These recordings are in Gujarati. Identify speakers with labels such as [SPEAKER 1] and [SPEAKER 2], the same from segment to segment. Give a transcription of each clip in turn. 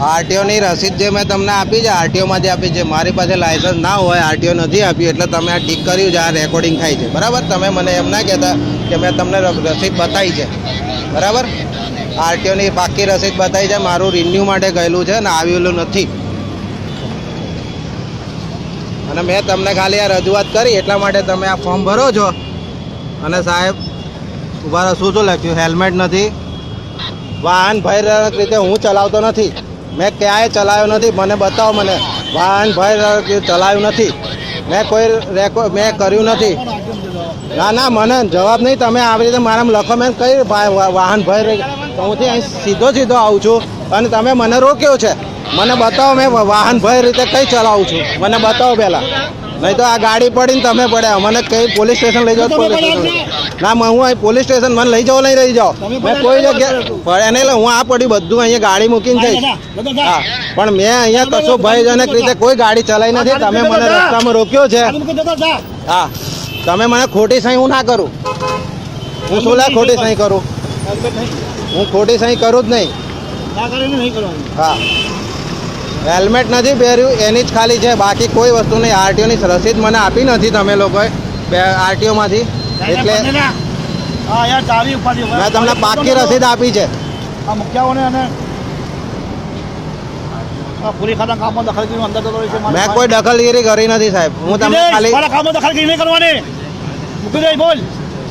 [SPEAKER 1] આરટીઓની રસીદ જે મેં તમને આપી છે, આરટીઓમાંથી આપી છે. મારી પાસે લાયસન્સ ના હોય, આરટીઓ નથી આપ્યું, એટલે તમે આ ટીક કર્યું છે, આ રેકોર્ડિંગ થાય છે, બરાબર. તમે મને એમ ના કહેતા કે મેં તમને રસીદ બતાવી છે, બરાબર. આરટીઓની પાક્કી રસીદ બતાવી છે, મારું રિન્યુ માટે ગયેલું છે ને આવેલું નથી. અને મેં તમને ખાલી આ રજૂઆત કરી એટલા માટે તમે આ ફોર્મ ભરો છો. અને સાહેબ ઉભા રહો, શું લખ્યું? હેલ્મેટ નથી, વાહન ભયજનક રીતે હું ચલાવતો નથી, મેં ક્યાંય ચલાવ્યો નથી. મને બતાવો, મને વાહન ભયજનક ચલાવ્યું નથી, મેં કોઈ મેં કર્યું નથી. ના ના, મને જવાબ નહીં. તમે આવી રીતે મારામાં લખો, મેં કઈ વાહન ભય હુંથી અહીં સીધો આવું છું અને તમે મને રોક્યો છે. મને બતાવો, મેં વાહન ભય રીતે કઈ ચલાવું છું, મને બતાવો પહેલાં. નહીં તો આ ગાડી પડીને તમે પડ્યા, મને કઈ પોલીસ સ્ટેશન લઈ જાઓ. પોલીસ સ્ટેશન ના, હું અહીં પોલીસ સ્ટેશન મને લઈ જાઓ, નહીં લઈ જાઓ. મેં કોઈ જગ્યાએ પડ્યા નહીં. હું આ પડ્યું બધું અહીંયા ગાડી મૂકીને જઈશ. હા, પણ મેં અહીંયા કશું ભયજનક રીતે કોઈ ગાડી ચલાવી નથી. તમે મને રસ્તામાં રોક્યો છે. હા, તમે મને ખોટી સહી હું ના કરું. હું શું લે ખોટી સહી કરું? હું ખોટી સહી કરું જ નહીં. હા, હેલ્મેટ નથી પહેર્યું એની જ ખાલી છે, બાકી કોઈ વસ્તુ નહીં. આરટીઓની રસીદ મને આપી નથી તમે લોકોએ આરટીઓમાંથી, એટલે મેં તમને પાક્કી રસીદ આપી છે. મેં કોઈ દખલગીરી કરી નથી સાહેબ. હું તમને ખાલી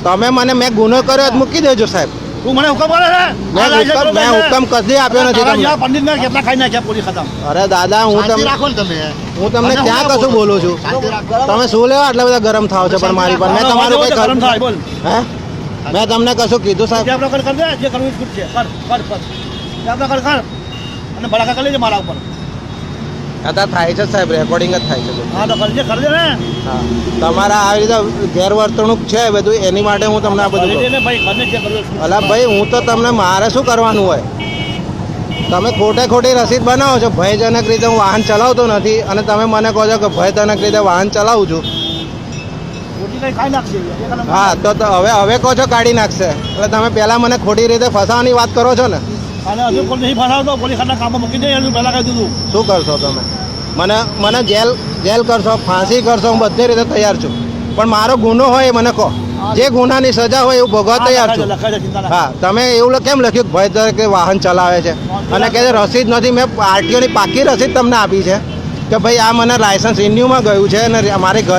[SPEAKER 1] તમે મને મેં ગુનો કર્યો મૂકી દેજો સાહેબ.
[SPEAKER 2] તું મને હુકમ કરે છે?
[SPEAKER 1] મેં હુકમ કદી આપ્યો નથી તમને.
[SPEAKER 2] પંડિતને કેટલા ખાઈ નાખ્યા પોલીસ ખાતા?
[SPEAKER 1] અરે દાદા, હું તમને ક્યાં કશું બોલું છું? તમે શું લેવા આટલા બધા ગરમ થાવ છો? પણ મારી પર મેં તમારું કઈ કર્યું હે? મેં તમને કશું કીધું સાહેબ?
[SPEAKER 2] જે આપણે કર દે, જે કરવું છે કર કર અને ભડાકા કરી લેજે મારા ઉપર.
[SPEAKER 1] અત્યારે થાય છે સાહેબ, રેકોર્ડિંગ જ થાય છે.
[SPEAKER 2] હા તો કરજે ને.
[SPEAKER 1] હા, તમારા આવી રીતે ગેરવર્તણૂક છે બધું, એની માટે હું તમને આ બધું અલા ભાઈ, હું તો તમને મારે શું કરવાનું હોય? તમે ખોટી રસીદ બનાવો છો. ભયજનક રીતે હું વાહન ચલાવતો નથી અને તમે મને કહો છો કે ભયજનક રીતે વાહન ચલાવું છું. હા, તો હવે કહો છો કાઢી નાખશે. એટલે તમે પહેલાં મને ખોટી રીતે ફસાવાની વાત કરો છો ને.
[SPEAKER 2] અને હજુ કોઈ નહીં ફસાવતો, પોલીસ ખાતા કામમાં મૂકી દે. હજુ પહેલાં કહી દીધું.
[SPEAKER 1] શું કરશો તમે? મને જેલ કરશો, ફાંસી કરશો, હું બધી રીતે તૈયાર છું. પણ મારો ગુનો હોય એ મને કહો. જે ગુનાની સજા હોય એવું ભોગવવા તૈયાર છું. હા, તમે એવું કેમ લખ્યું કે ભય કે વાહન ચલાવે છે અને કે રસીદ નથી? મેં આરટીઓની પાક્કી રસીદ તમને આપી છે કે ભાઈ આ મને લાયસન્સ રિન્યુમાં ગયું છે અને મારી ઘર